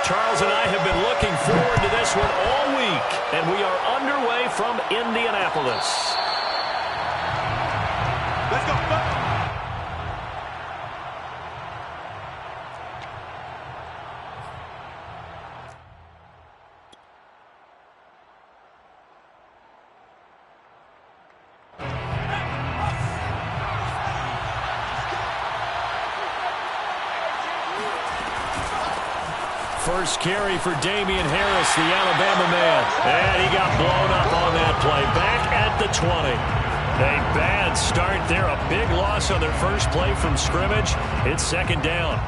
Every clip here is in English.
Charles and I have been looking forward to this one all week, and we are underway from Indianapolis. Let's go. First carry for Damien Harris, the Alabama man. And he got blown up on that play. Back at the 20. A bad start there. A big loss on their first play from scrimmage. It's second down.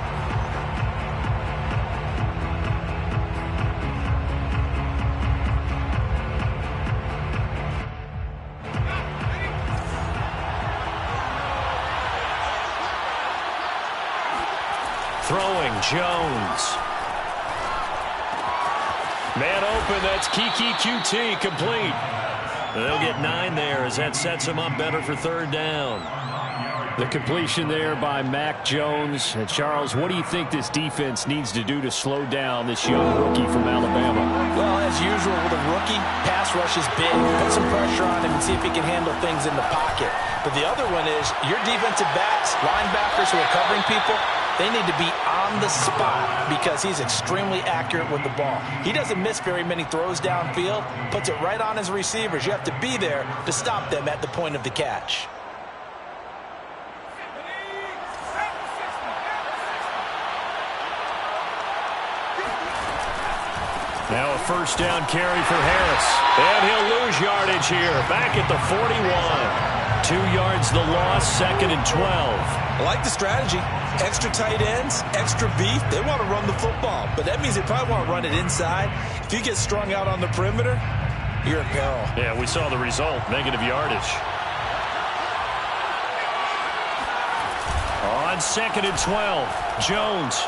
Throwing Jones. Man open, that's Keke QT, complete. They'll get 9 there as that sets him up better for third down. The completion there by Mac Jones. And Charles, what do you think this defense needs to do to slow down this young rookie from Alabama? Well, as usual with a rookie, pass rush is big. Put some pressure on him and see if he can handle things in the pocket. But the other one is your defensive backs, linebackers who are covering people, they need to be on the spot because he's extremely accurate with the ball. He doesn't miss very many throws downfield, puts it right on his receivers. You have to be there to stop them at the point of the catch. Now a first down carry for Harris. And he'll lose yardage here. Back at the 41. 2 yards the loss, second and 12. I like the strategy. Extra tight ends, extra beef. They want to run the football, but that means they probably want to run it inside. If you get strung out on the perimeter, you're in peril. Yeah, we saw the result, negative yardage. On second and 12, Jones.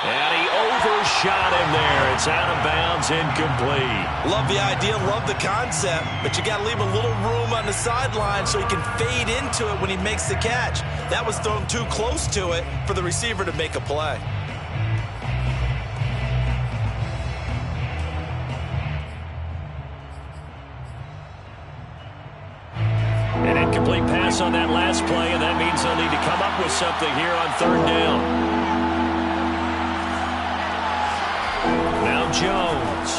And he overshot him there. It's out of bounds, incomplete. Love the idea, love the concept, but you got to leave a little room on the sideline so he can fade into it when he makes the catch. That was thrown too close to it for the receiver to make a play. An incomplete pass on that last play, and that means they'll need to come up with something here on third down. Now Jones.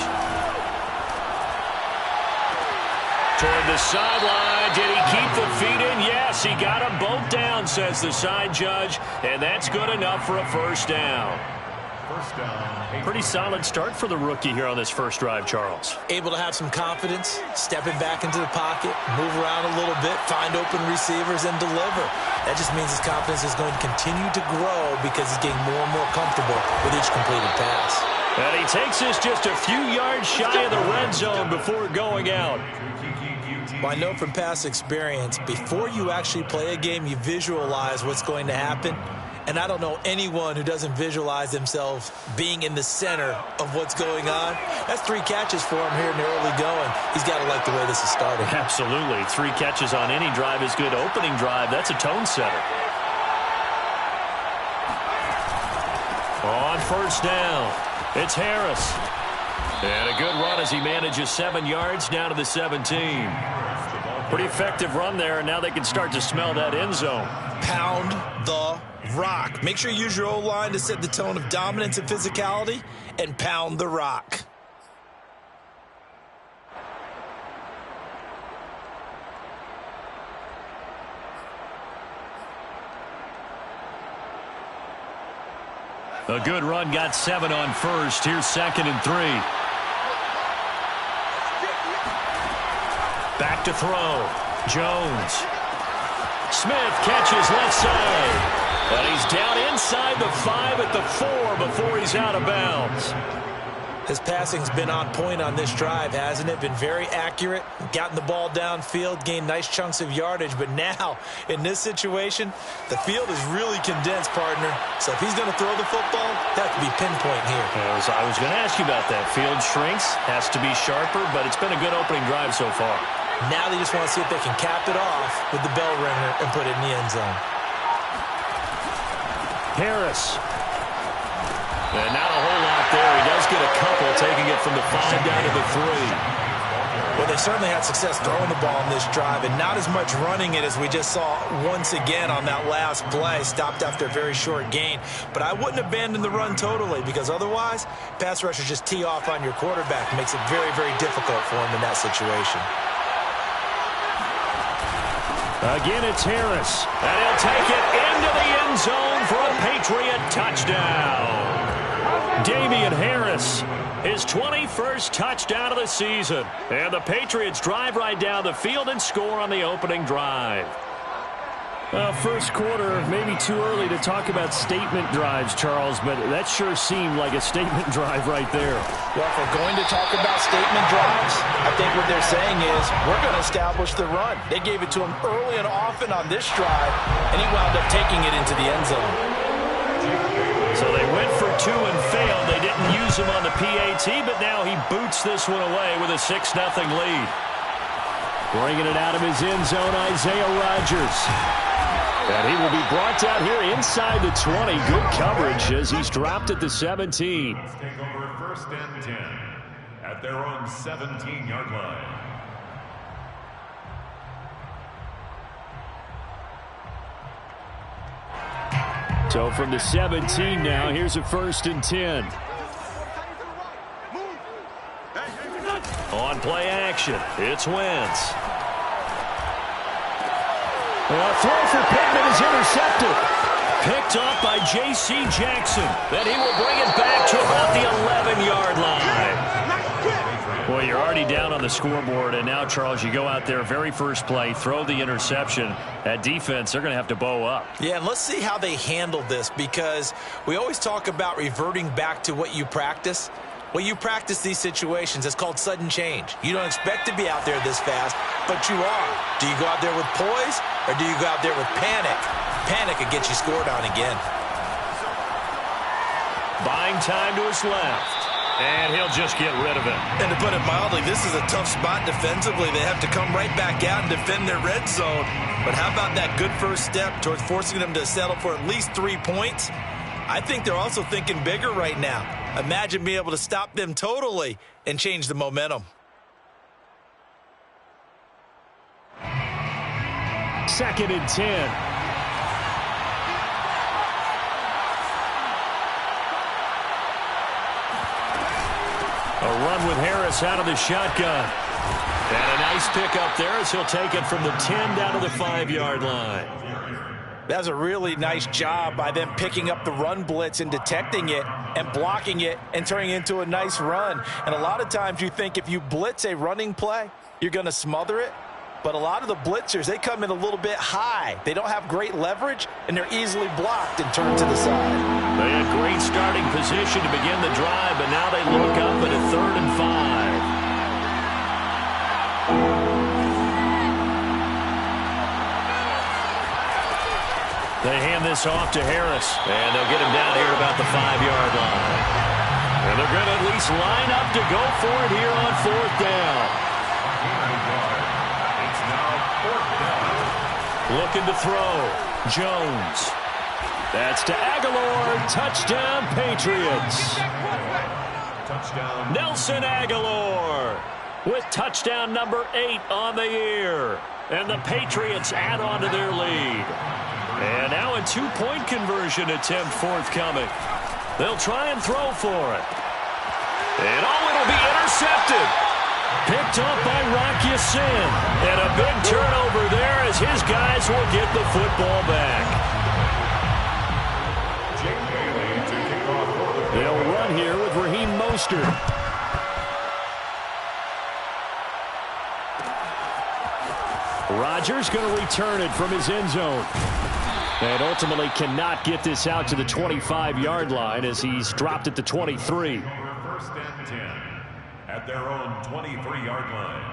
Toward the sideline. Did he keep the feet in? Yes, he got them both down, says the side judge. And that's good enough for a first down. First down. Pretty solid start for the rookie here on this first drive, Charles. Able to have some confidence, stepping back into the pocket, move around a little bit, find open receivers, and deliver. That just means his confidence is going to continue to grow because he's getting more and more comfortable with each completed pass. And he takes this just a few yards shy of the red zone before going out. Well, I know from past experience, before you actually play a game, you visualize what's going to happen. And I don't know anyone who doesn't visualize themselves being in the center of what's going on. That's 3 catches for him here in the early going. He's got to like the way this is starting. Absolutely. 3 catches on any drive is good. Opening drive, that's a tone setter. On first down, it's Harris. And a good run as he manages 7 yards down to the 17. Pretty effective run there, and now they can start to smell that end zone. Pound the rock. Make sure you use your O-line to set the tone of dominance and physicality, and pound the rock. A good run, got 7 on first. Here's second and 3. Back to throw. Jones. Smith catches left side. And he's down inside the 5 at the 4 before he's out of bounds. His passing's been on point on this drive, hasn't it? Been very accurate, gotten the ball downfield, gained nice chunks of yardage. But now, in this situation, the field is really condensed, partner. So if he's going to throw the football, that could be pinpoint here. I was going to ask you about that. Field shrinks, has to be sharper, but it's been a good opening drive so far. Now they just want to see if they can cap it off with the bell ringer and put it in the end zone. Harris. And not a whole lot there. He does get a couple, taking it from the 5 down to the 3. Well, they certainly had success throwing the ball on this drive and not as much running it as we just saw once again on that last play. Stopped after a very short gain. But I wouldn't abandon the run totally because otherwise, pass rushers just tee off on your quarterback. Makes it very, very difficult for him in that situation. Again, it's Harris. And he'll take it into the end zone for a Patriot touchdown. Damian Harris, his 21st touchdown of the season. And the Patriots drive right down the field and score on the opening drive. First quarter, maybe too early to talk about statement drives, Charles, but that sure seemed like a statement drive right there. Well, if we're going to talk about statement drives, I think what they're saying is we're going to establish the run. They gave it to him early and often on this drive, and he wound up taking it into the end zone. So they went for 2 and failed. They didn't use him on the PAT, but now he boots this one away with a 6-0 lead. Bringing it out of his end zone, Isaiah Rodgers. And he will be brought down here inside the 20. Good coverage as he's dropped at the 17. Let's take over 1st and 10 at their own 17-yard line. So from the 17 now, here's a 1st and 10. On play action, it's Wentz. A throw for Pittman is intercepted. Picked up by J.C. Jackson. Then he will bring it back to about the 11-yard line. Well, you're already down on the scoreboard, and now, Charles, you go out there, very first play, throw the interception. At defense, they're going to have to bow up. Yeah, and let's see how they handle this, because we always talk about reverting back to what you practice. Well, you practice these situations. It's called sudden change. You don't expect to be out there this fast, but you are. Do you go out there with poise, or do you go out there with panic? Panic could get you scored on again. Buying time to his left. And he'll just get rid of it. And to put it mildly, this is a tough spot defensively. They have to come right back out and defend their red zone. But how about that good first step towards forcing them to settle for at least 3 points? I think they're also thinking bigger right now. Imagine being able to stop them totally and change the momentum. 2nd and 10. A run with Harris out of the shotgun. And a nice pickup there as he'll take it from the 10 down to the 5-yard line. That's a really nice job by them picking up the run blitz and detecting it and blocking it and turning it into a nice run. And a lot of times you think if you blitz a running play, you're going to smother it. But a lot of the blitzers, they come in a little bit high. They don't have great leverage, and they're easily blocked and turned to the side. They had great starting position to begin the drive, but now they look up at a 3rd and 5. They hand this off to Harris, and they'll get him down here at about the 5-yard line. And they're going to at least line up to go for it here on 4th down. Looking to throw. Jones. That's to Aguilar. Touchdown, Patriots. Touchdown. Nelson Aguilar with touchdown number 8 on the year. And the Patriots add on to their lead. And now a 2-point conversion attempt forthcoming. They'll try and throw for it. And it'll be intercepted. Picked up by Rock Ya-Sin. And a big turnover there as his guys will get the football back. They'll run here with Raheem Mostert. Rodgers going to return it from his end zone. And ultimately cannot get this out to the 25-yard line as he's dropped at the 23. 1st and 10 at their own 23-yard line.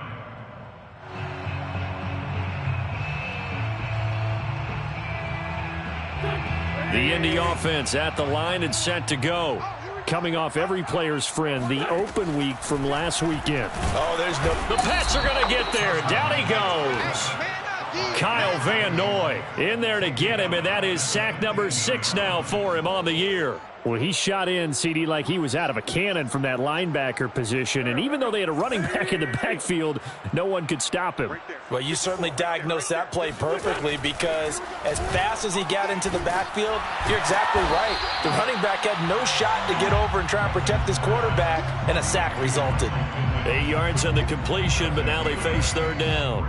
The Indy offense at the line and set to go. Coming off every player's friend, the open week from last weekend. Oh, there's no... The Pats are going to get there. Down he goes. Kyle Van Noy in there to get him, and that is sack number 6 now for him on the year. Well, he shot in, CD, like he was out of a cannon from that linebacker position. And even though they had a running back in the backfield, no one could stop him. Well, you certainly diagnosed that play perfectly, because as fast as he got into the backfield, you're exactly right. The running back had no shot to get over and try and protect his quarterback, and a sack resulted. 8 yards on the completion, but now they face third down.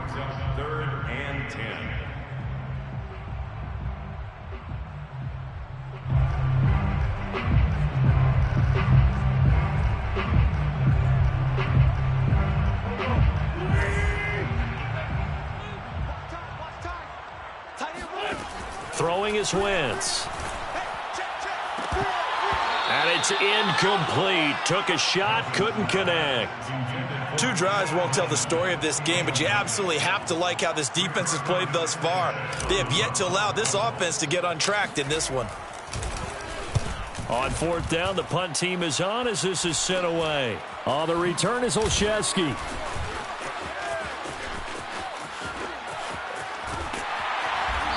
3rd and 10. Throwing is Wentz. And it's incomplete. Took a shot, couldn't connect. 2 drives won't tell the story of this game, but you absolutely have to like how this defense has played thus far. They have yet to allow this offense to get untracked in this one. On 4th down, the punt team is on as this is sent away. On the return is Olszewski.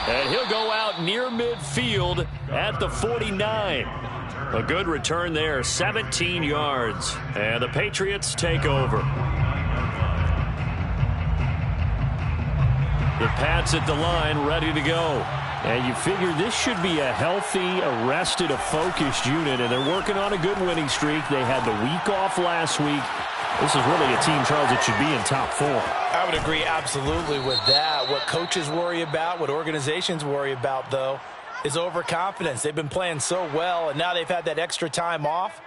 And he'll go out near midfield at the 49. A good return there, 17 yards. And the Patriots take over. The Pats at the line, ready to go. And you figure this should be a healthy, arrested, a focused unit. And they're working on a good winning streak. They had the week off last week. This is really a team, Charles, that should be in top 4. I would agree absolutely with that. What coaches worry about, what organizations worry about, though, is overconfidence. They've been playing so well, and now they've had that extra time off.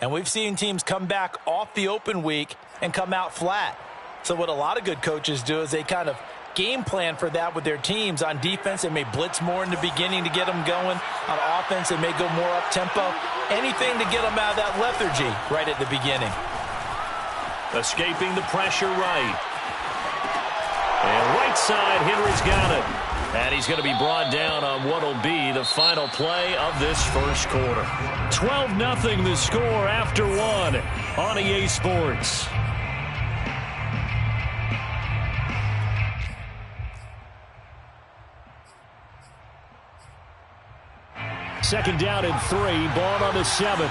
And we've seen teams come back off the open week and come out flat. So what a lot of good coaches do is they kind of game plan for that with their teams. On defense, they may blitz more in the beginning to get them going. On offense, they may go more up-tempo. Anything to get them out of that lethargy right at the beginning. Escaping the pressure right. And right side, Henry's got it. And he's going to be brought down on what will be the final play of this first quarter. 12-0 the score after 1 on EA Sports. Second down and 3, ball on the 7.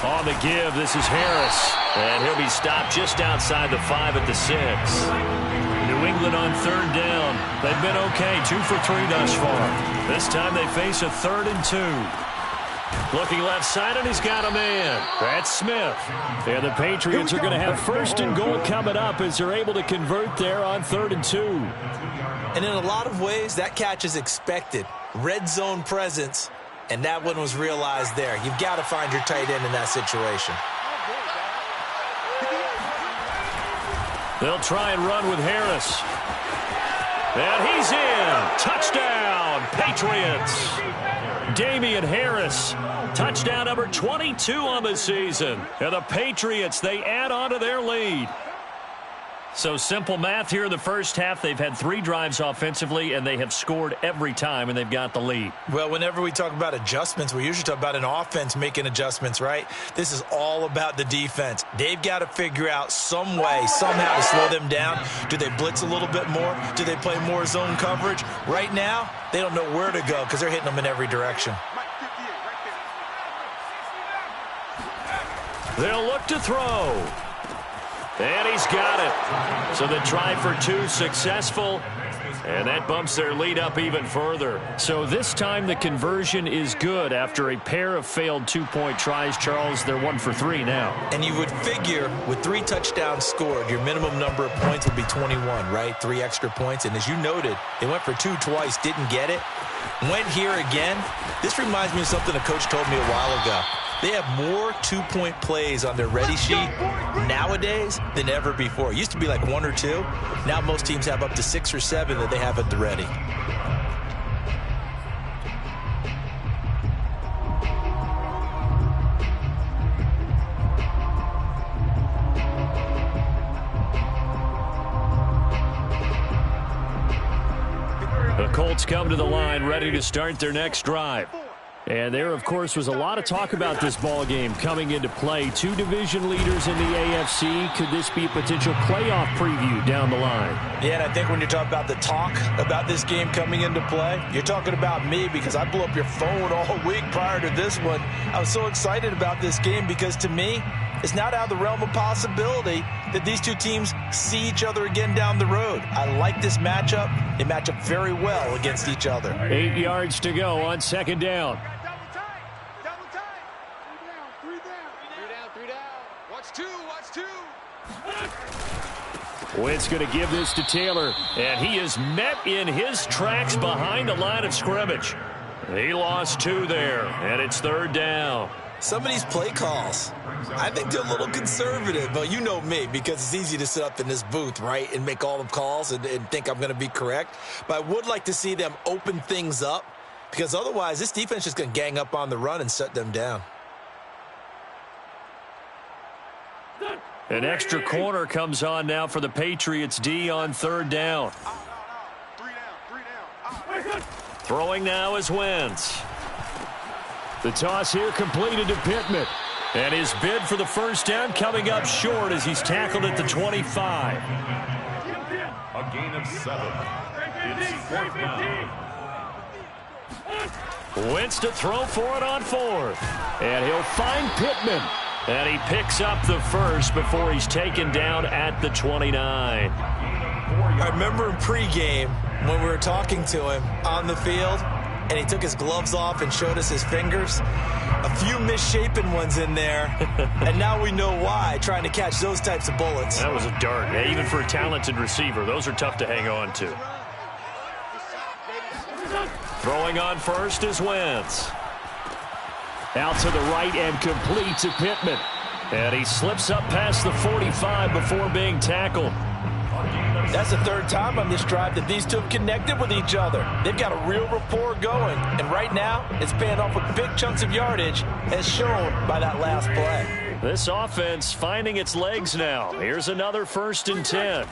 On the give, this is Harris. And he'll be stopped just outside the 5 at the 6. New England on 3rd down. They've been okay, 2 for 3 thus far. This time they face a 3rd and 2. Looking left side, and he's got a man. That's Smith. And the Patriots are going to have 1st and goal coming up as they're able to convert there on 3rd and 2. And in a lot of ways, that catch is expected. Red zone presence. And that one was realized there. You've got to find your tight end in that situation. They'll try and run with Harris. And he's in. Touchdown, Patriots. Damian Harris, touchdown number 22 on the season. And the Patriots, they add on to their lead. So simple math here in the first half. They've had 3 drives offensively, and they have scored every time, and they've got the lead. Well, whenever we talk about adjustments, we usually talk about an offense making adjustments, right? This is all about the defense. They've got to figure out some way, somehow to slow them down. Do they blitz a little bit more? Do they play more zone coverage? Right now, they don't know where to go because they're hitting them in every direction. They'll look to throw. And he's got it. So the try for 2 successful. And that bumps their lead up even further. So this time the conversion is good after a pair of failed 2-point tries. Charles, they're 1 for 3 now. And you would figure with 3 touchdowns scored, your minimum number of points would be 21, right? 3 extra points. And as you noted, they went for 2 twice, didn't get it. Went here again. This reminds me of something a coach told me a while ago. They have more 2-point plays on their ready sheet nowadays than ever before. It used to be like 1 or 2. Now most teams have up to 6 or 7 that they have at the ready. The Colts come to the line ready to start their next drive. And there, of course, was a lot of talk about this ball game coming into play. Two division leaders in the AFC. Could this be a potential playoff preview down the line? Yeah, and I think when you're talking about the talk about this game coming into play, you're talking about me because I blew up your phone all week prior to this one. I was so excited about this game because, to me, it's not out of the realm of possibility that these two teams see each other again down the road. I like this matchup. They match up very well against each other. 8 yards to go on second down. Wentz going to give this to Taylor, and he is met in his tracks behind the line of scrimmage. He lost 2 there, and it's third down. Some of these play calls, I think they're a little conservative, but you know me, because it's easy to sit up in this booth, right, and make all the calls and think I'm going to be correct. But I would like to see them open things up, because otherwise this defense is going to gang up on the run and shut them down. An extra corner comes on now for the Patriots D on third down. Throwing now is Wentz. The toss here completed to Pittman. And his bid for the first down coming up short as he's tackled at the 25. A gain of 7. It's fourth down. Wentz to throw for it on fourth. And he'll find Pittman. And he picks up the first before he's taken down at the 29. I remember in pregame when we were talking to him on the field, and he took his gloves off and showed us his fingers. A few misshapen ones in there, and now we know why, trying to catch those types of bullets. That was a dart. Yeah, even for a talented receiver, those are tough to hang on to. Throwing on first is Wentz. Out to the right and complete to Pittman. And he slips up past the 45 before being tackled. That's the third time on this drive that these two have connected with each other. They've got a real rapport going. And right now, it's paying off with big chunks of yardage, as shown by that last play. This offense finding its legs now. Here's another 1st and 10.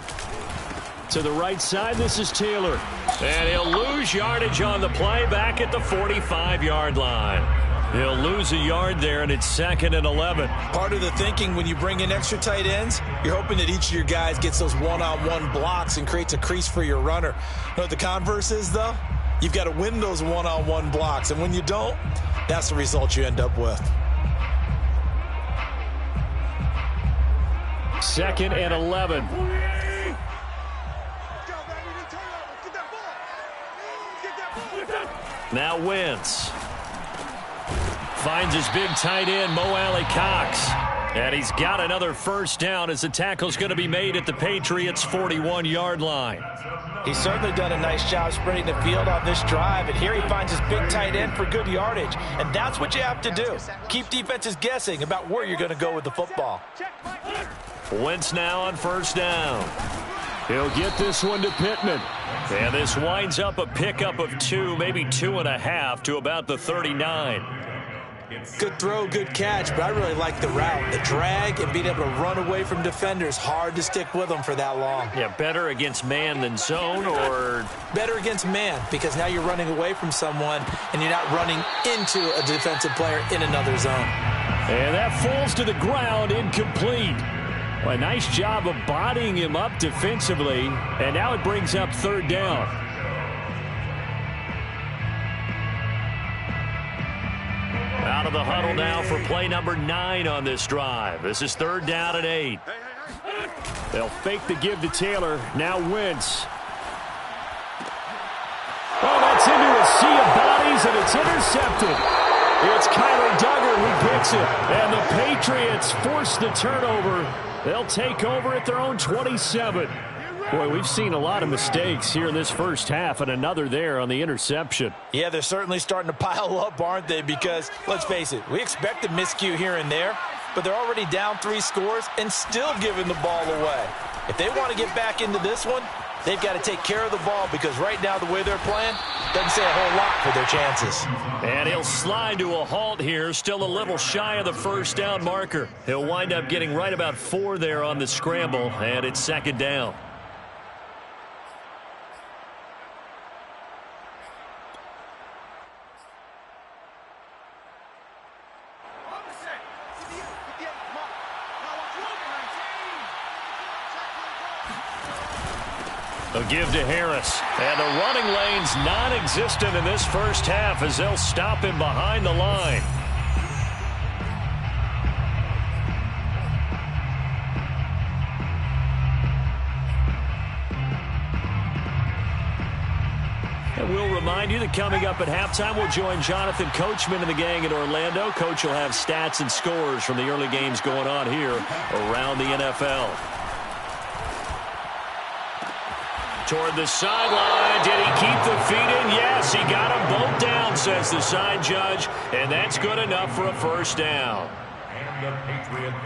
To the right side, this is Taylor. And he'll lose yardage on the play back at the 45-yard line. He'll lose a yard there, and it's 2nd and 11. Part of the thinking when you bring in extra tight ends, you're hoping that each of your guys gets those one-on-one blocks and creates a crease for your runner. You know what the converse is, though? You've got to win those one-on-one blocks, and when you don't, that's the result you end up with. 2nd and 11. Now Wentz. Finds his big tight end, Mo Alley-Cox. And he's got another first down as the tackle's going to be made at the Patriots' 41-yard line. He's certainly done a nice job spreading the field on this drive. And here he finds his big tight end for good yardage. And that's what you have to do. Keep defenses guessing about where you're going to go with the football. Wentz now on first down. He'll get this one to Pittman. And this winds up a pickup of 2, maybe 2.5 to about the 39. Good throw, good catch, but I really like the route. The drag and being able to run away from defenders, hard to stick with them for that long. Yeah, better against man than zone, or? Better against man, because now you're running away from someone and you're not running into a defensive player in another zone. And that falls to the ground, incomplete. Well, a nice job of bodying him up defensively, and now it brings up third down. Out of the huddle now for play number 9 on this drive. This is third down and 8. They'll fake the give to Taylor. Now Wentz. Oh, that's into a sea of bodies, and it's intercepted. It's Kyler Duggar who picks it. And the Patriots force the turnover. They'll take over at their own 27. Boy, we've seen a lot of mistakes here in this first half, and another there on the interception. Yeah, they're certainly starting to pile up, aren't they? Because, let's face it, we expect a miscue here and there, but they're already down 3 scores and still giving the ball away. If they want to get back into this one, they've got to take care of the ball, because right now the way they're playing doesn't say a whole lot for their chances. And he'll slide to a halt here, still a little shy of the first down marker. He'll wind up getting right about 4 there on the scramble, and it's second down. A give to Harris. And the running lane's non-existent in this first half as they'll stop him behind the line. And we'll remind you that coming up at halftime, we'll join Jonathan Coachman and the gang in Orlando. Coach will have stats and scores from the early games going on here around the NFL. Toward the sideline. Did he keep the feet in? Yes, he got them both down, says the side judge. And that's good enough for a first down.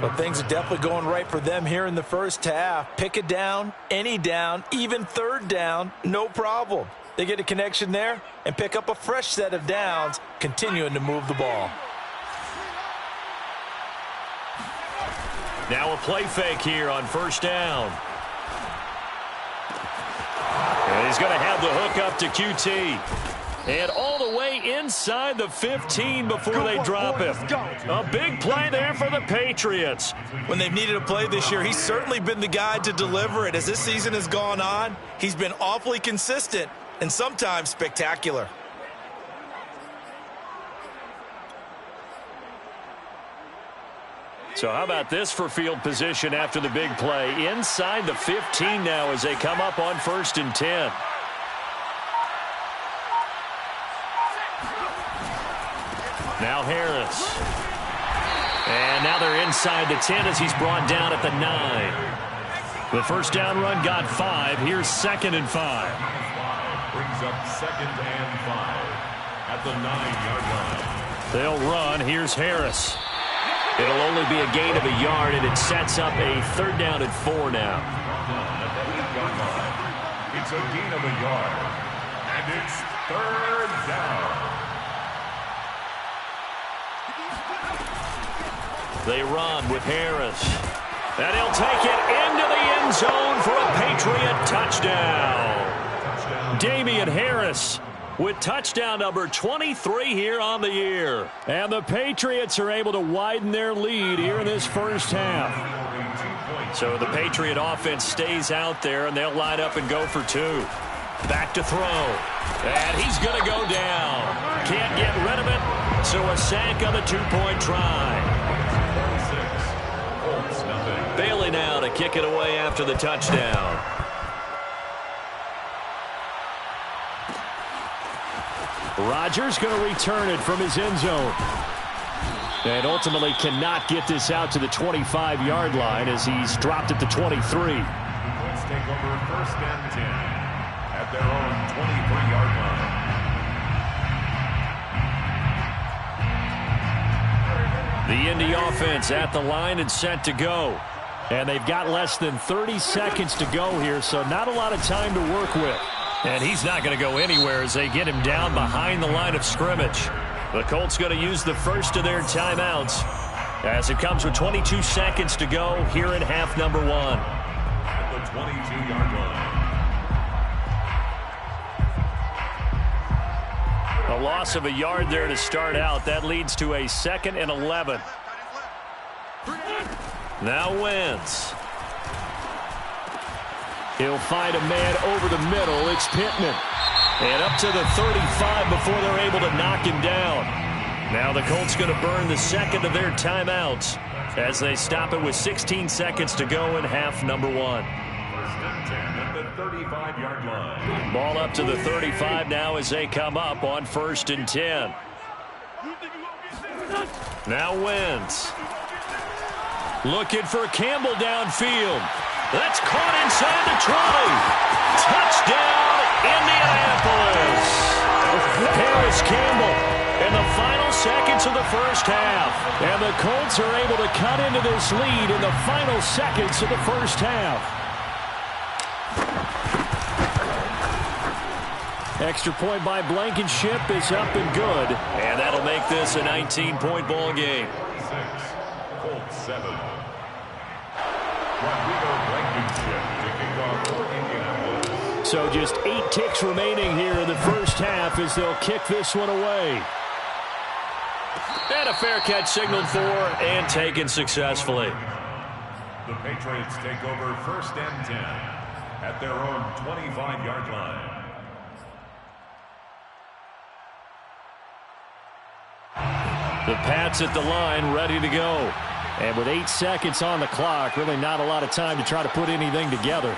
Well, things are definitely going right for them here in the first half. Pick it down, any down, even third down, no problem. They get a connection there and pick up a fresh set of downs, continuing to move the ball. Now a play fake here on first down. And he's going to have the hook up to QT. And all the way inside the 15 before they drop him. A big play there for the Patriots. When they've needed a play this year, he's certainly been the guy to deliver it. As this season has gone on, he's been awfully consistent and sometimes spectacular. So how about this for field position after the big play? Inside the 15 now as they come up on 1st and 10. Now Harris. And now they're inside the 10 as he's brought down at the 9. The first down run got 5. Here's 2nd and 5. Brings up 2nd and 5 at the 9-yard line. They'll run. Here's Harris. It'll only be a gain of a yard, and it sets up a 3rd down and 4 now. It's a gain of a yard, and it's 3rd down. They run with Harris. And he'll take it into the end zone for a Patriot touchdown. Damian Harris with touchdown number 23 here on the year. And the Patriots are able to widen their lead here in this first half. So the Patriot offense stays out there, and they'll line up and go for 2. Back to throw. And he's going to go down. Can't get rid of it, so a sack on the 2-point try. Bailey now to kick it away after the touchdown. Rodgers going to return it from his end zone. And ultimately cannot get this out to the 25-yard line as he's dropped at the 23. Let's take over 1st and 10 at their own 23-yard line. The Indy offense at the line and set to go. And they've got less than 30 seconds to go here, so not a lot of time to work with. And he's not going to go anywhere as they get him down behind the line of scrimmage. The Colts going to use the first of their timeouts as it comes with 22 seconds to go here in half number 1. At the 22-yard line. A loss of a yard there to start out. That leads to a 2nd and 11. Now Wentz. He'll find a man over the middle. It's Pittman. And up to the 35 before they're able to knock him down. Now the Colts going to burn the 2nd of their timeouts as they stop it with 16 seconds to go in half number 1. 1st and 10 at the 35-yard line. Ball up to the 35 now as they come up on 1st and 10. Now Wentz. Looking for Campbell downfield. That's caught inside the 20. Touchdown, Indianapolis. Harris Campbell in the final seconds of the first half. And the Colts are able to cut into this lead in the final seconds of the first half. Extra point by Blankenship is up and good. And that'll make this a 19-point ball game. 6, Colts 7. So just 8 ticks remaining here in the first half as they'll kick this one away. And And a fair catch signaled for and taken successfully. The Patriots take over 1st and 10 at their own 25-yard line. The Pats at the line, ready to go. And with 8 seconds on the clock, really not a lot of time to try to put anything together.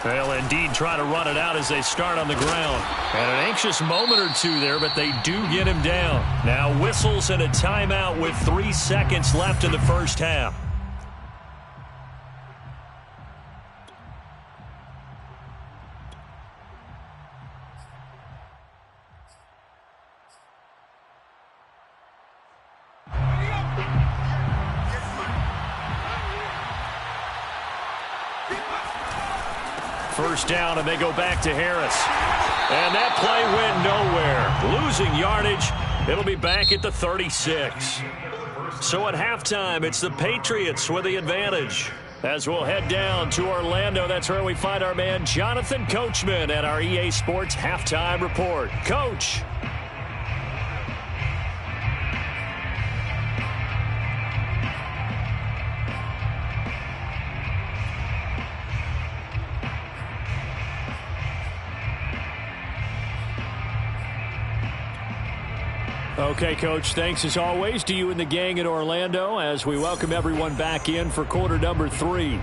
They'll indeed try to run it out as they start on the ground. And an anxious moment or two there, but they do get him down. Now whistles and a timeout with 3 seconds left in the first half. First down, and they go back to Harris. And that play went nowhere. Losing yardage. It'll be back at the 36. So at halftime, it's the Patriots with the advantage. As we'll head down to Orlando, that's where we find our man Jonathan Coachman at our EA Sports Halftime Report. Coach. Okay, Coach, thanks as always to you and the gang in Orlando as we welcome everyone back in for quarter number 3.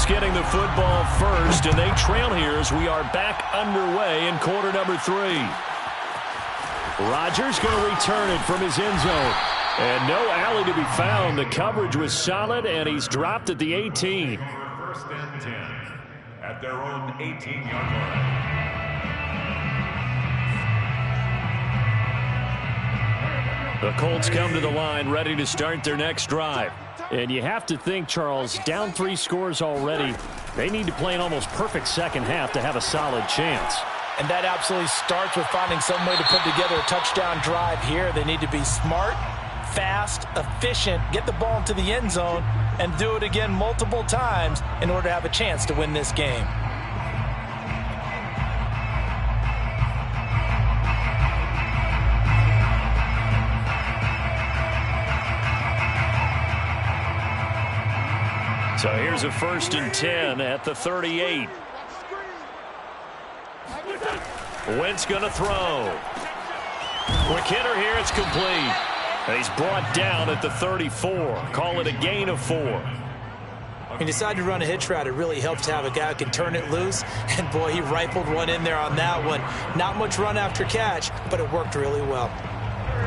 Getting the football first, and they trail here as we are back underway in quarter number 3. Rodgers going to return it from his end zone. And no alley to be found. The coverage was solid, and he's dropped at the 18. 1st and 10 at their own 18-yard line. The Colts come to the line ready to start their next drive. And you have to think, Charles, down 3 scores already. They need to play an almost perfect second half to have a solid chance. And that absolutely starts with finding some way to put together a touchdown drive here. They need to be smart, fast, efficient, get the ball into the end zone, and do it again multiple times in order to have a chance to win this game. So here's a 1st and 10 at the 38. Wentz going to throw. Quick hitter here, it's complete. And he's brought down at the 34. Call it a gain of 4. When you decide to run a hitch route, it really helps to have a guy who can turn it loose. And, boy, he rifled one in there on that one. Not much run after catch, but it worked really well.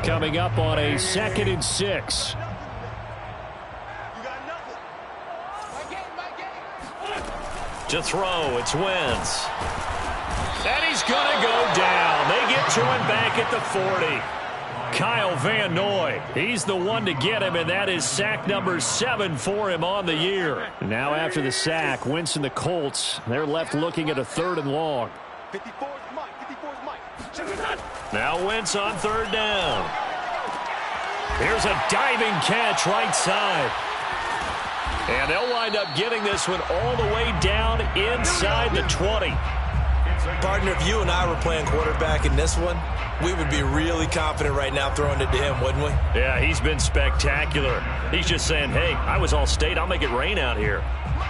Coming up on a 2nd and 6. To throw, it's Wentz. And he's going to go down. They get to him back at the 40. Kyle Van Noy, he's the one to get him, and that is sack number 7 for him on the year. Now after the sack, Wentz and the Colts, they're left looking at a 3rd and long. Now Wentz on 3rd down. Here's a diving catch right side. And they'll wind up getting this one all the way down inside the 20. Partner, if you and I were playing quarterback in this one, we would be really confident right now throwing it to him, wouldn't we? Yeah, he's been spectacular. He's just saying, hey, I was All-State. I'll make it rain out here.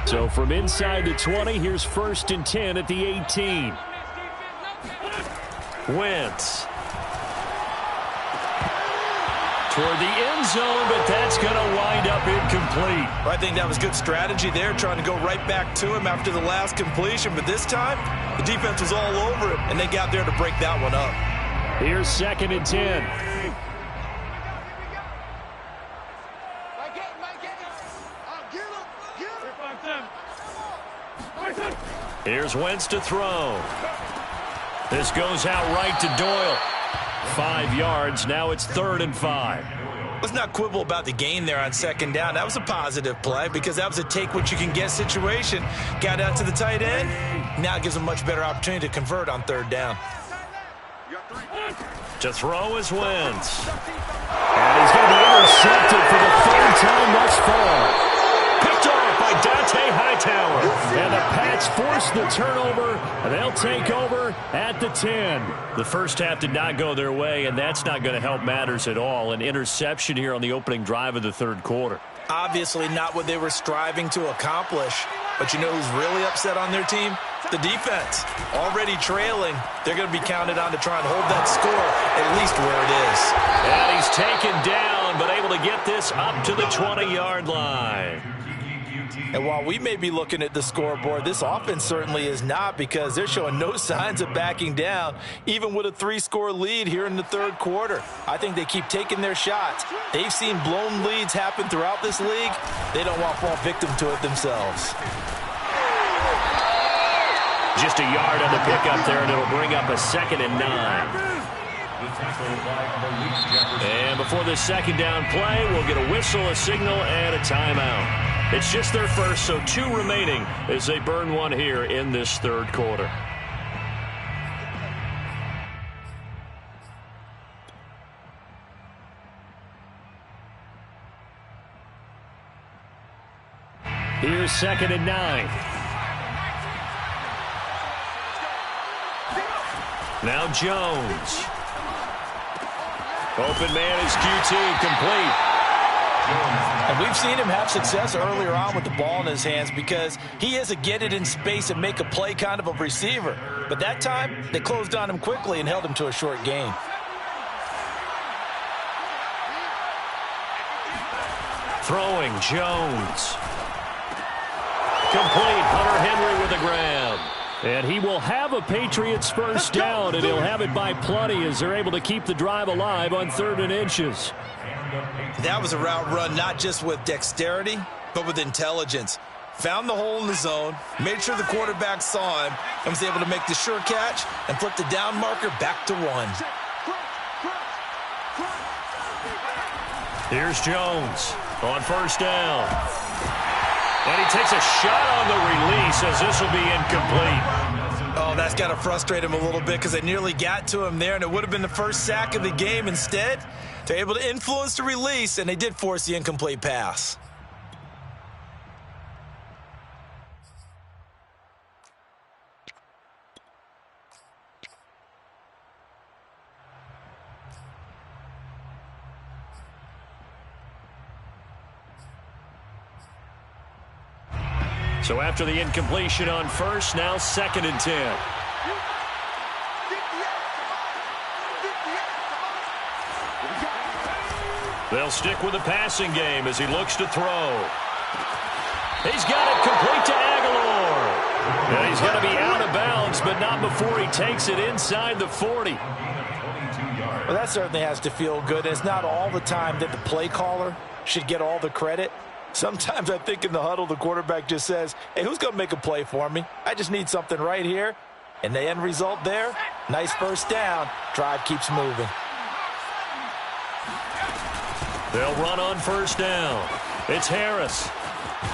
So from inside the 20, here's 1st and 10 at the 18. Wentz. Toward the end zone, but that's going to wind up incomplete. I think that was good strategy there, trying to go right back to him after the last completion. But this time, the defense was all over it, and they got there to break that one up. Here's 2nd and 10. Here's Wentz to throw. This goes out right to Doyle. 5 yards. Now it's 3rd and 5. Let's not quibble about the gain there on 2nd down. That was a positive play because that was a take-what-you-can-get situation. Got out to the tight end, Now it gives them much better opportunity to convert on third down. To throw is Wentz. And he's going to be intercepted for the third time thus far. Picked off by Dante Hightower. And the Pats force the turnover, and they'll take over at the 10. The first half did not go their way, and that's not going to help matters at all. An interception here on the opening drive of the third quarter. Obviously not what they were striving to accomplish. But you know who's really upset on their team? The defense. Already trailing. They're going to be counted on to try and hold that score at least where it is. And he's taken down, but able to get this up to the 20-yard line. And while we may be looking at the scoreboard, this offense certainly is not, because they're showing no signs of backing down, even with a 3-score lead here in the third quarter. I think they keep taking their shots. They've seen blown leads happen throughout this league. They don't want to fall victim to it themselves. Just a yard on the pickup there, and it'll bring up a 2nd and 9. And before the second down play, we'll get a whistle, a signal, and a timeout. It's just their first, so 2 remaining as they burn one here in this third quarter. Here's 2nd and 9. Now Jones. Open man is QT, complete. And we've seen him have success earlier on with the ball in his hands, because he is a get it in space and make a play kind of a receiver. But that time, they closed on him quickly and held him to a short gain. Throwing, Jones. Complete, Hunter Henry with the grab. And he will have a Patriots first down, and he'll have it by plenty as they're able to keep the drive alive on 3rd and inches. That was a route run not just with dexterity, but with intelligence. Found the hole in the zone, made sure the quarterback saw him, and was able to make the sure catch and flip the down marker back to 1. Here's Jones on first down. And he takes a shot on the release as this will be incomplete. Oh, that's got to frustrate him a little bit, because they nearly got to him there, and it would have been the first sack of the game. Instead, they're able to influence the release, and they did force the incomplete pass. So after the incompletion on first, now 2nd and 10. They'll stick with the passing game as he looks to throw. He's got it complete to Aguilar. And he's going to be out of bounds, but not before he takes it inside the 40. Well, that certainly has to feel good. It's not all the time that the play caller should get all the credit. Sometimes I think in the huddle, the quarterback just says, hey, who's going to make a play for me? I just need something right here. And the end result there, nice first down. Drive keeps moving. They'll run on first down. It's Harris.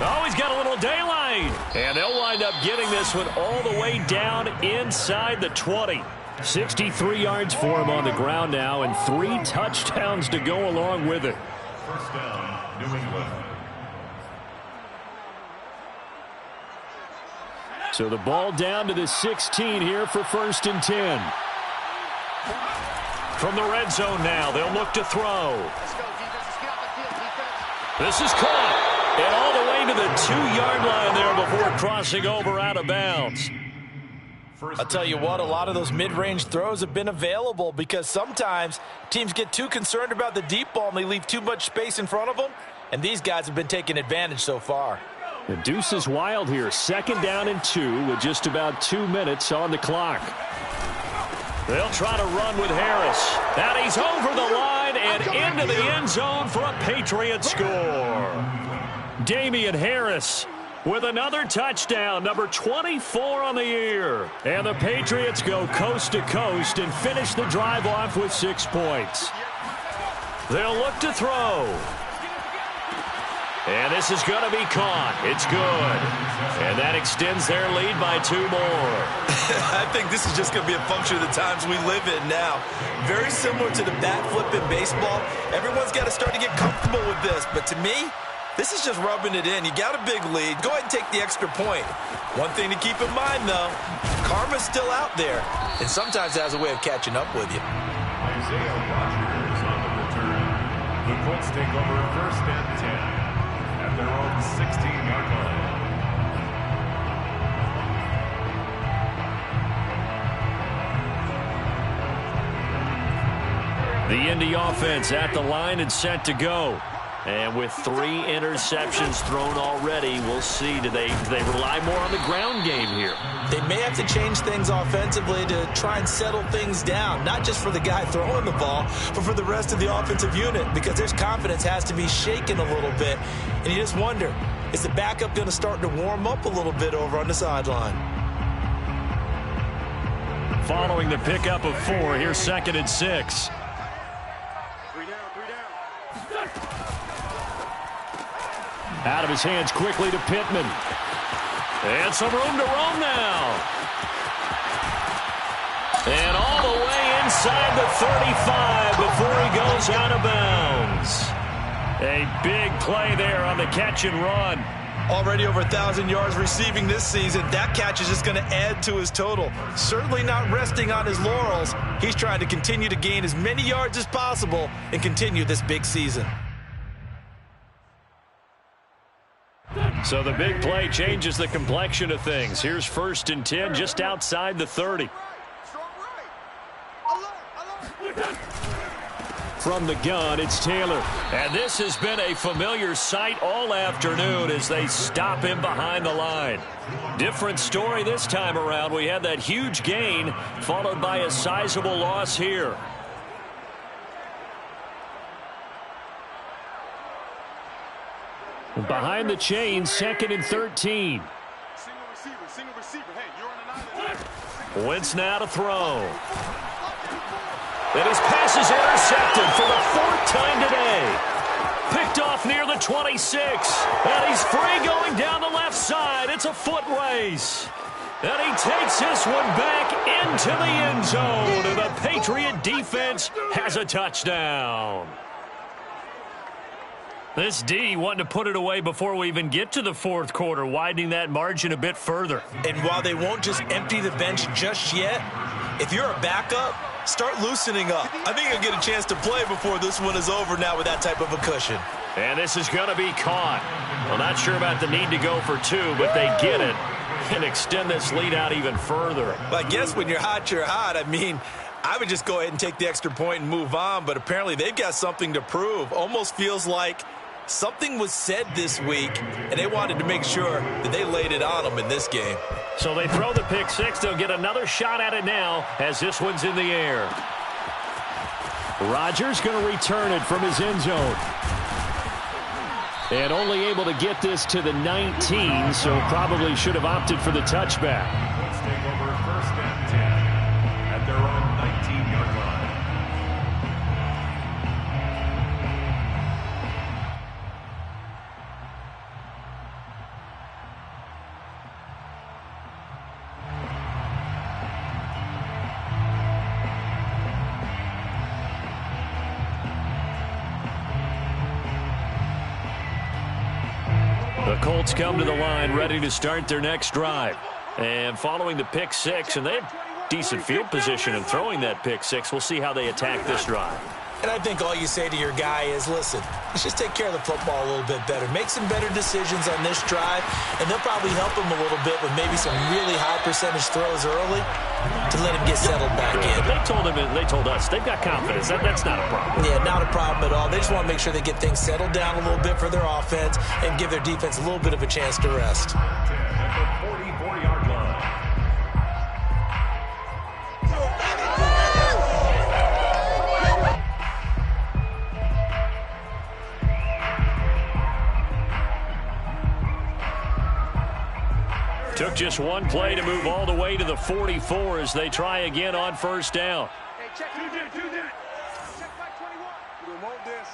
Oh, he's got a little daylight. And they'll wind up getting this one all the way down inside the 20. 63 yards for him on the ground now, and 3 touchdowns to go along with it. First down, New England. So the ball down to the 16 here for 1st and 10. From the red zone now, they'll look to throw. This is caught. And all the way to the 2-yard line there before crossing over out of bounds. I'll tell you what, a lot of those mid-range throws have been available, because sometimes teams get too concerned about the deep ball and they leave too much space in front of them. And these guys have been taking advantage so far. The deuce is wild here. 2nd down and 2 with just about 2 minutes on the clock. They'll try to run with Harris. And he's over the line and into the end zone for a Patriot score. Damian Harris with another touchdown, number 24 on the year. And the Patriots go coast to coast and finish the drive off with 6 points. They'll look to throw. And this is going to be caught. It's good. And that extends their lead by 2 more. I think this is just going to be a function of the times we live in now. Very similar to the bat flip in baseball. Everyone's got to start to get comfortable with this. But to me, this is just rubbing it in. You got a big lead. Go ahead and take the extra point. One thing to keep in mind, though, karma's still out there. And sometimes it has a way of catching up with you. Isaiah Rogers on the return. The Colts take over 1st and 10 at their own 16-yard line. The Indy offense at the line and set to go. And with 3 interceptions thrown already, we'll see. Do they rely more on the ground game here? They may have to change things offensively to try and settle things down, not just for the guy throwing the ball, but for the rest of the offensive unit, because their confidence has to be shaken a little bit. And you just wonder, is the backup going to start to warm up a little bit over on the sideline? Following the pickup of 4, here's 2nd and 6. Out of his hands quickly to Pittman. And some room to roam now. And all the way inside the 35 before he goes out of bounds. A big play there on the catch and run. Already over 1,000 yards receiving this season. That catch is just going to add to his total. Certainly not resting on his laurels. He's trying to continue to gain as many yards as possible and continue this big season. So the big play changes the complexion of things. Here's 1st and 10 just outside the 30. From the gun, it's Taylor. And this has been a familiar sight all afternoon as they stop him behind the line. Different story this time around. We had that huge gain followed by a sizable loss here. Behind the chains, 2nd and 13. Wentz now to throw. And his pass is intercepted for the 4th time today. Picked off near the 26. And he's free going down the left side. It's a foot race. And he takes this one back into the end zone. And the Patriot defense has a touchdown. This D wanting to put it away before we even get to the 4th quarter, widening that margin a bit further. And while they won't just empty the bench just yet, if you're a backup, start loosening up. I think you'll get a chance to play before this one is over now with that type of a cushion. And this is going to be caught. Well, not sure about the need to go for 2, but they get it and extend this lead out even further. But I guess when you're hot, you're hot. I mean, I would just go ahead and take the extra point and move on, but apparently they've got something to prove. Almost feels like something was said this week, and they wanted to make sure that they laid it on them in this game. So they throw the pick 6. They'll get another shot at it now as this one's in the air. Rodgers going to return it from his end zone. And only able to get this to the 19, so probably should have opted for the touchback. Let's take over 1st and 10 at their own 19-yard line. The Colts come to the line ready to start their next drive. And following the pick 6, and they have decent field position in throwing that pick 6. We'll see how they attack this drive. And I think all you say to your guy is, listen, let's just take care of the football a little bit better. Make some better decisions on this drive, and they'll probably help him a little bit with maybe some really high percentage throws early to let him get settled back in. They told us they've got confidence. That's not a problem. Yeah, not a problem at all. They just want to make sure they get things settled down a little bit for their offense and give their defense a little bit of a chance to rest. At the 44-yard line. Took just one play to move all the way to the 44 as they try again on 1st down. Hey, check. Do that. Check back 21. We don't want this.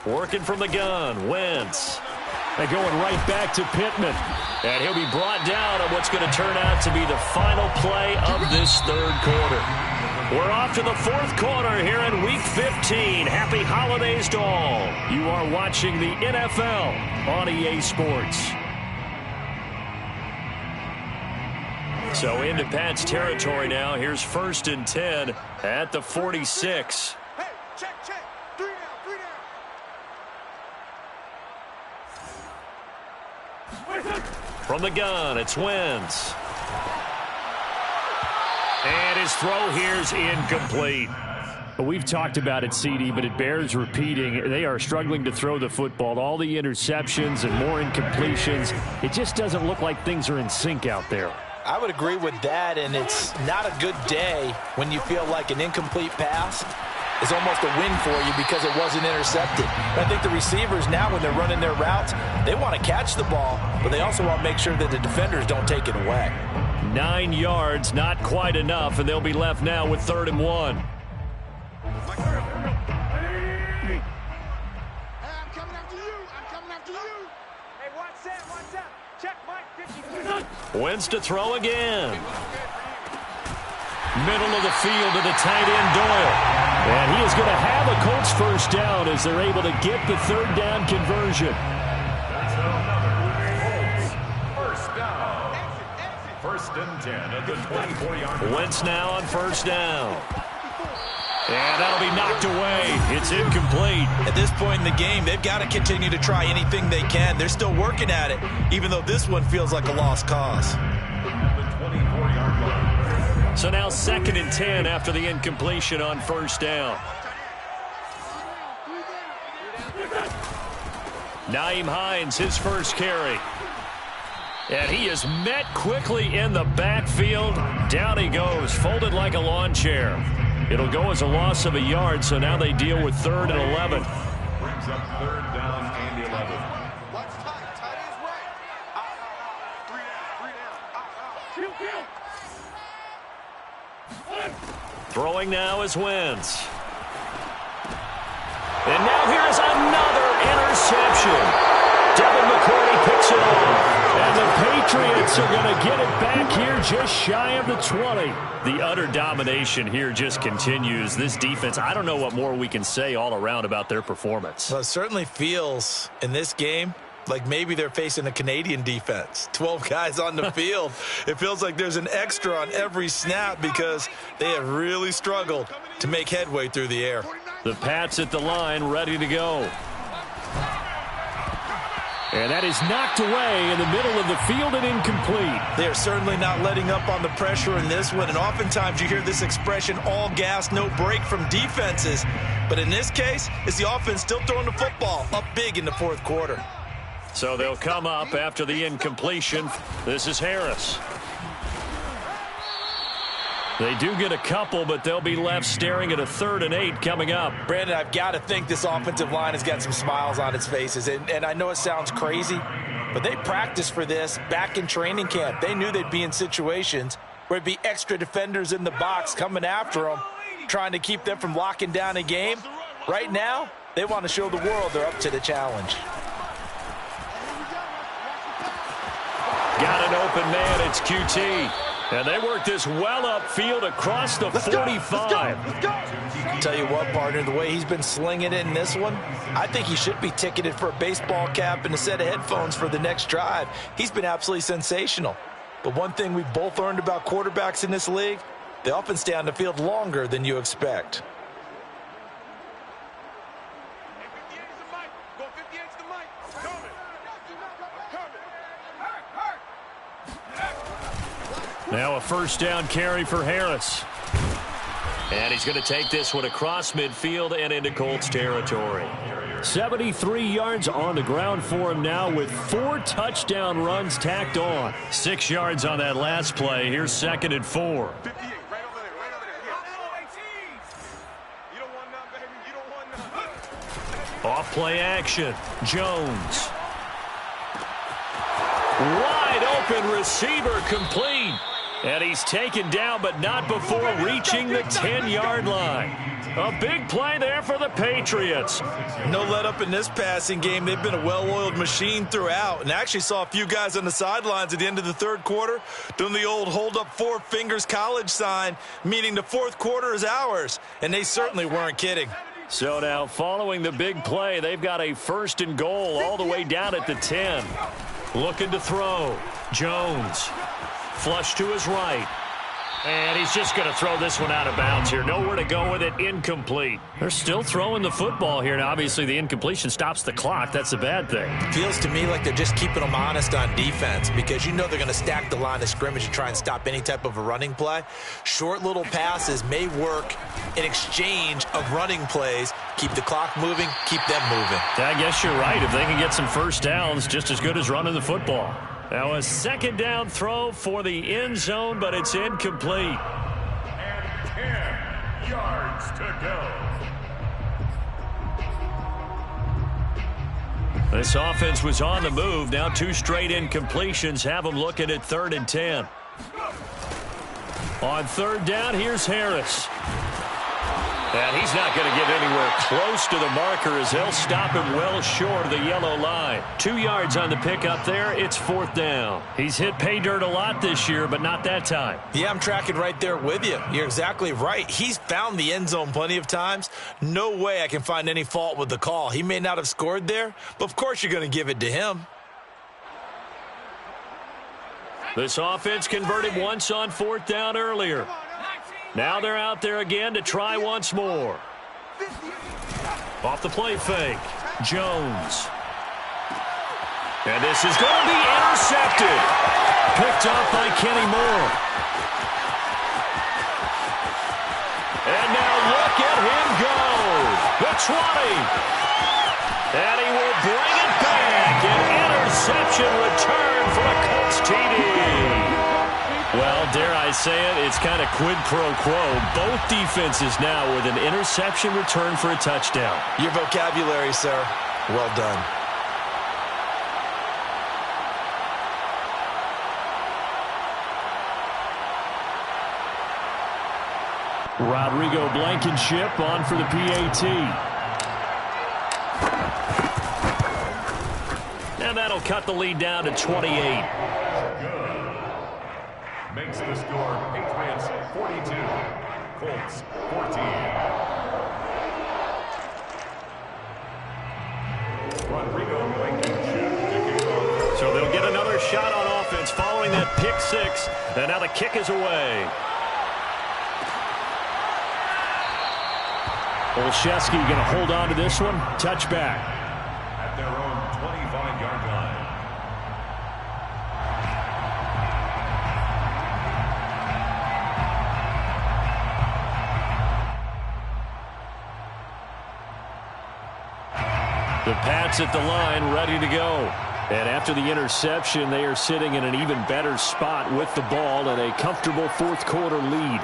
Working from the gun, Wentz. They're going right back to Pittman. And he'll be brought down on what's going to turn out to be the final play of this third quarter. We're off to the fourth quarter here in Week 15. Happy holidays to all. You are watching the NFL on EA Sports. So into Pat's territory now. Here's 1st and 10 at the 46. Hey, check. 3 down. From the gun, it's Wentz. And his throw here's incomplete. We've talked about it, CD, but it bears repeating. They are struggling to throw the football. All the interceptions and more incompletions. It just doesn't look like things are in sync out there. I would agree with that, and it's not a good day when you feel like an incomplete pass is almost a win for you because it wasn't intercepted. And I think the receivers now, when they're running their routes, they want to catch the ball, but they also want to make sure that the defenders don't take it away. 9 yards, not quite enough, and they'll be left now with 3rd and 1. Hey, I'm coming after you. Hey, watch that. Check, Mike. 50. Wentz to throw again. Middle of the field to the tight end, Doyle. And he is going to have a Colts first down as they're able to get the 3rd down conversion. That's another Colts first down. 1st and 10 at the 24-yard line. Wentz now on 1st down. And that'll be knocked away. It's incomplete. At this point in the game, they've got to continue to try anything they can. They're still working at it, even though this one feels like a lost cause. The 24-yard line. So now 2nd and 10 after the incompletion on 1st down. Nyheim Hines, his first carry. And he is met quickly in the backfield. Down he goes, folded like a lawn chair. It'll go as a loss of a yard, so now they deal with 3rd and 11. Brings up 3rd down and 11. Watch tight. Tight is right. 3 down. Throwing now is Wentz. And now here's another interception. Devin McCourty picks it off. And the Patriots are going to get it back here just shy of the 20. The utter domination here just continues. This defense, I don't know what more we can say all around about their performance. Well, it certainly feels in this game like maybe they're facing a Canadian defense. 12 guys on the field. It feels like there's an extra on every snap because they have really struggled to make headway through the air. The Pats at the line, ready to go. And that is knocked away in the middle of the field and incomplete. They are certainly not letting up on the pressure in this one, and oftentimes you hear this expression, all gas, no break from defenses. But in this case, it's the offense still throwing the football up big in the 4th quarter. So they'll come up after the incompletion. This is Harris. They do get a couple, but they'll be left staring at a 3rd and 8 coming up. Brandon, I've got to think this offensive line has got some smiles on its faces. And I know it sounds crazy, but they practiced for this back in training camp. They knew they'd be in situations where it'd be extra defenders in the box coming after them, trying to keep them from locking down a game. Right now, they want to show the world they're up to the challenge. Got an open man, it's QT. And they work this well upfield across the 45. Let's go. Tell you what, partner, the way he's been slinging it in this one, I think he should be ticketed for a baseball cap and a set of headphones for the next drive. He's been absolutely sensational. But one thing we've both learned about quarterbacks in this league, they often stay on the field longer than you expect. Now a 1st down carry for Harris. And he's going to take this one across midfield and into Colts territory. 73 yards on the ground for him now with 4 touchdown runs tacked on. 6 yards on that last play. Here's 2nd and 4. 58, right over there, right over there. You don't want none, baby. You don't want none. Off play action. Jones. Wide open receiver complete. And he's taken down, but not before reaching the 10-yard line. A big play there for the Patriots. No let up in this passing game. They've been a well-oiled machine throughout. And actually saw a few guys on the sidelines at the end of the third quarter doing the old hold up four fingers college sign, meaning the fourth quarter is ours. And they certainly weren't kidding. So now following the big play, they've got a 1st and goal all the way down at the 10. Looking to throw. Jones. Flush to his right. And he's just going to throw this one out of bounds here. Nowhere to go with it. Incomplete. They're still throwing the football here. Now, obviously, the incompletion stops the clock. That's a bad thing. Feels to me like they're just keeping them honest on defense because you know they're going to stack the line of scrimmage and try and stop any type of a running play. Short little passes may work in exchange of running plays. Keep the clock moving, keep them moving. I guess you're right. If they can get some first downs, just as good as running the football. Now a 2nd down throw for the end zone, but it's incomplete. And 10 yards to go. This offense was on the move. Now 2 straight incompletions have them looking at 3rd and 10. On 3rd down, here's Harris. And he's not going to get anywhere close to the marker as they'll stop him well short of the yellow line. 2 yards on the pickup there. It's 4th down. He's hit pay dirt a lot this year, but not that time. Yeah, I'm tracking right there with you. You're exactly right. He's found the end zone plenty of times. No way I can find any fault with the call. He may not have scored there, but of course you're going to give it to him. This offense converted once on 4th down earlier. Now they're out there again to try once more. Off the play fake. Jones. And this is going to be intercepted. Picked off by Kenny Moore. And now look at him go. The 20. And he will bring it back. An interception return for a Colts TD. Well, dare I say it, it's kind of quid pro quo. Both defenses now with an interception return for a touchdown. Your vocabulary, sir. Well done. Rodrigo Blankenship on for the PAT. And that'll cut the lead down to 28. Makes the score Patriots 42, Colts 14. Rodrigo Blankenship kicking off. So they'll get another shot on offense following that pick 6. And now the kick is away. Olszewski going to hold on to this one. Touchback. At their own 25-yard line. The Pats at the line, ready to go. And after the interception, they are sitting in an even better spot with the ball and a comfortable 4th quarter lead.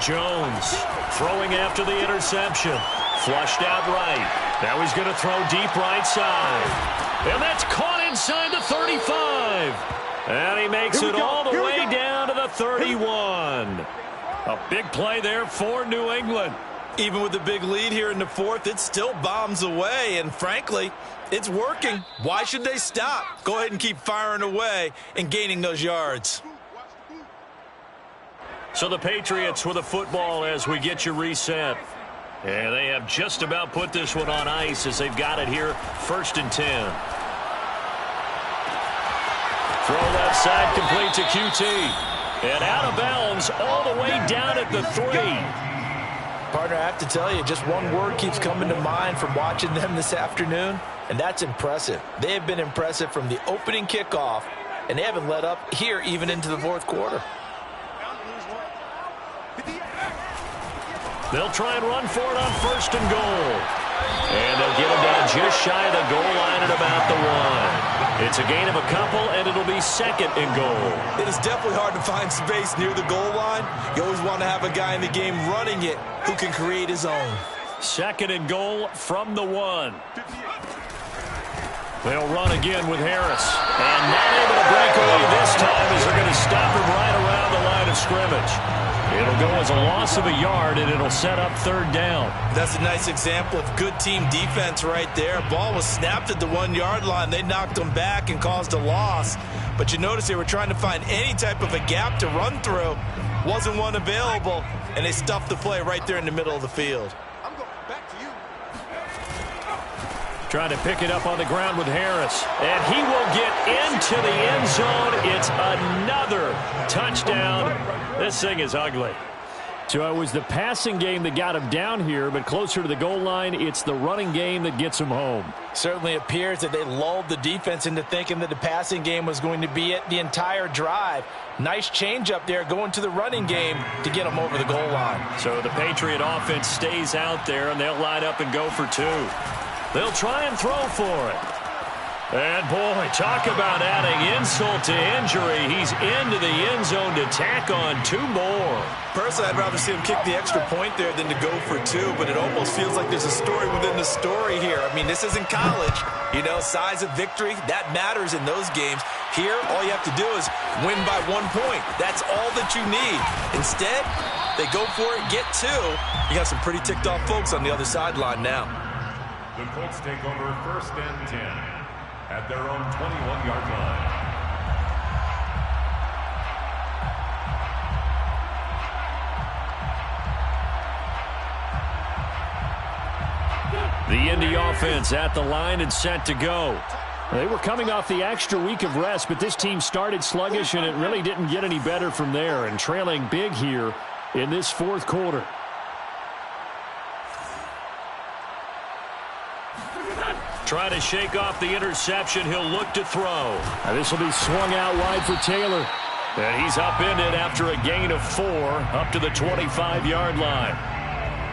Jones throwing after the interception. Flushed out right. Now he's going to throw deep right side. And that's caught inside the 35. And he makes it all the way down to the 31. A big play there for New England. Even with the big lead here in the 4th, it still bombs away. And frankly, it's working. Why should they stop? Go ahead and keep firing away and gaining those yards. So the Patriots with a football as we get you reset. And they have just about put this one on ice as they've got it here. 1st and 10. Throw left side complete to QT. And out of bounds all the way down at the 3. Partner, I have to tell you, just one word keeps coming to mind from watching them this afternoon, and that's impressive. They have been impressive from the opening kickoff, and they haven't let up here even into the 4th quarter. They'll try and run for it on 1st and goal. And they'll get him down just shy of the goal line at about the 1. It's a gain of a couple, and it'll be 2nd and goal. It is definitely hard to find space near the goal line. You always want to have a guy in the game running it who can create his own. 2nd and goal from the 1. They'll run again with Harris. And not able to break away this time as they're going to stop him right around the line coverage. It'll go as a loss of a yard, and it'll set up third down. That's a nice example of good team defense right there. Ball was snapped at the 1-yard line. They knocked them back and caused a loss. But you notice they were trying to find any type of a gap to run through. Wasn't one available, and they stuffed the play right there in the middle of the field. I'm going back to you. Trying to pick it up on the ground with Harris. And he will get into the end zone. It's another touchdown. This thing is ugly. So it was the passing game that got him down here, but closer to the goal line, it's the running game that gets him home. Certainly appears that they lulled the defense into thinking that the passing game was going to be it the entire drive. Nice change up there going to the running game to get them over the goal line. So the Patriot offense stays out there, and they'll line up and go for two. They'll try and throw for it. And, boy, talk about adding insult to injury. He's into the end zone to tack on two more. Personally, I'd rather see him kick the extra point there than to go for two, but it almost feels like there's a story within the story here. I mean, this isn't college. You know, size of victory, that matters in those games. Here, all you have to do is win by 1 point. That's all that you need. Instead, they go for it, get two. You got some pretty ticked off folks on the other sideline now. The Colts take over 1st and 10 at their own 21-yard line. The Indy offense at the line and set to go. They were coming off the extra week of rest, but this team started sluggish, and it really didn't get any better from there, and trailing big here in this fourth quarter. Trying to shake off the interception. He'll look to throw. Now this will be swung out wide for Taylor. And he's upended after a gain of 4 up to the 25-yard line.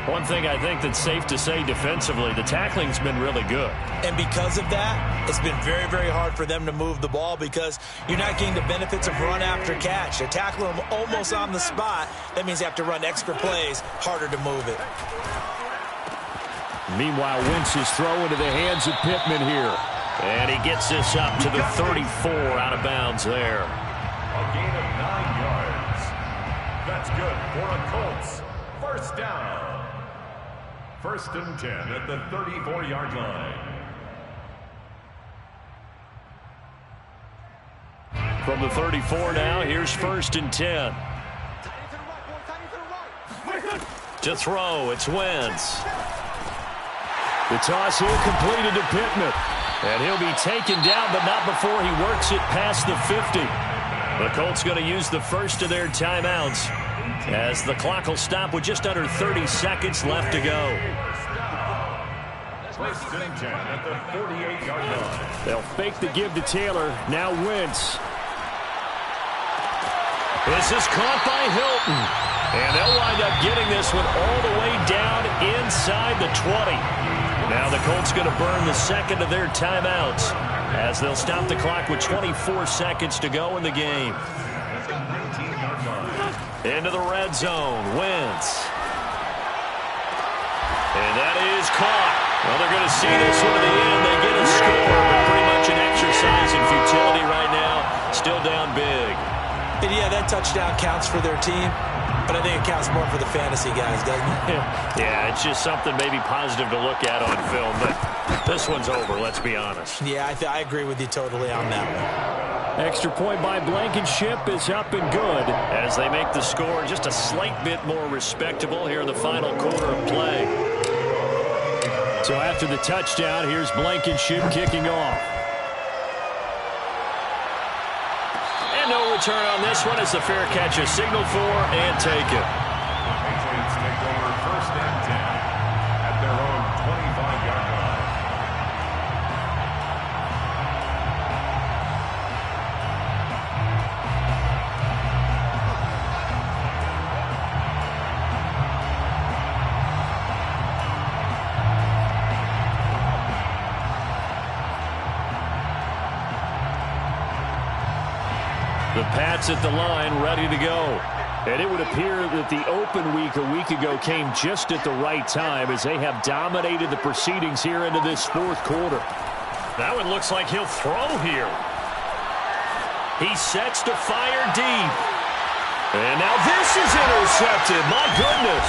One thing I think that's safe to say defensively, the tackling's been really good. And because of that, it's been very, very hard for them to move the ball because you're not getting the benefits of run after catch. They're tackling them almost on the spot. That means they have to run extra plays, harder to move it. Meanwhile, Wentz is throwing to the hands of Pittman here. And he gets this up to the 34 out of bounds there. A gain of 9 yards. That's good for a Colts. First down. 1st and 10 at the 34-yard line. From the 34 now, here's 1st and 10. To throw, it's Wentz. The toss here completed to Pittman. And he'll be taken down, but not before he works it past the 50. The Colts going to use the first of their timeouts as the clock will stop with just under 30 seconds left to go. 1st and 10 at the 48-yard line. They'll fake the give to Taylor. Now Wentz. This is caught by Hilton. And they'll wind up getting this one all the way down inside the 20. Now the Colts going to burn the second of their timeouts as they'll stop the clock with 24 seconds to go in the game. Into the red zone, Wentz. And that is caught. Well, they're going to see this one to the end. They get a score, but pretty much an exercise in futility right now. Still down big. And yeah, that touchdown counts for their team. But I think it counts more for the fantasy guys, doesn't it? Yeah, it's just something maybe positive to look at on film. But this one's over, let's be honest. Yeah, I agree with you totally on that one. Extra point by Blankenship is up and good as they make the score just a slight bit more respectable here in the final quarter of play. So after the touchdown, here's Blankenship kicking off. No return on this one as the fair catch is signaled for and taken. Patriots take over 1st and 10 at their own 25-yard line. The Pats at the line, ready to go. And it would appear that the open week a week ago came just at the right time as they have dominated the proceedings here into this fourth quarter. That one looks like he'll throw here. He sets to fire deep. And now this is is intercepted. My goodness.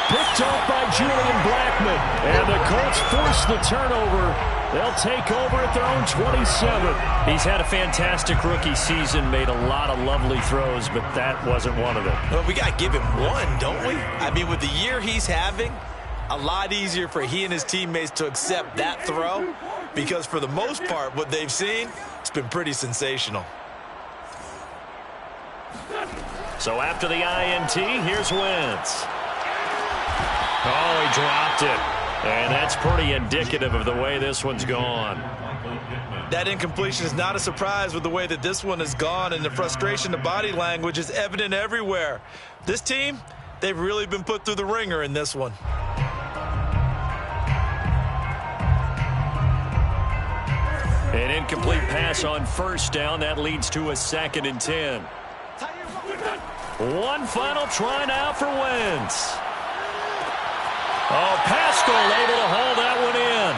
Picked off by Julian Blackmon. And the Colts force the turnover. They'll take over at their own 27. He's had a fantastic rookie season, made a lot of lovely throws, but that wasn't one of them. Well, we got to give him one, don't we? I mean, with the year he's having, a lot easier for he and his teammates to accept that throw, because for the most part, what they've seen, it's been pretty sensational. So after the INT, here's Wentz. Oh, he dropped it. And that's pretty indicative of the way this one's gone. That incompletion is not a surprise with the way that this one has gone, and the frustration, the body language is evident everywhere. This team, they've really been put through the ringer in this one. An incomplete pass on first down. That leads to a 2nd and 10. One final try now for Wentz. Oh, Pascal able to haul that one in.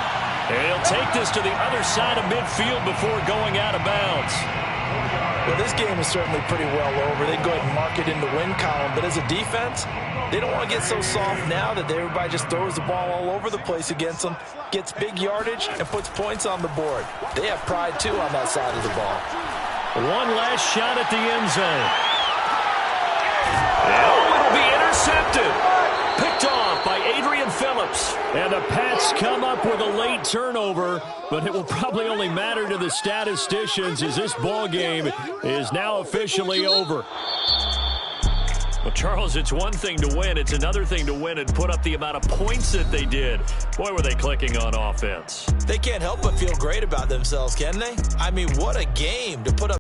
And he'll take this to the other side of midfield before going out of bounds. Well, this game is certainly pretty well over. They go ahead and mark it in the win column. But as a defense, they don't want to get so soft now that everybody just throws the ball all over the place against them, gets big yardage, and puts points on the board. They have pride, too, on that side of the ball. One last shot at the end zone. Oh, it'll be intercepted. Picked off by Adrian Phillips. And the Pats come up with a late turnover, but it will probably only matter to the statisticians as this ball game is now officially over. Well, Charles, it's one thing to win. It's another thing to win and put up the amount of points that they did. Boy, were they clicking on offense. They can't help but feel great about themselves, can they? I mean, what a game to put up.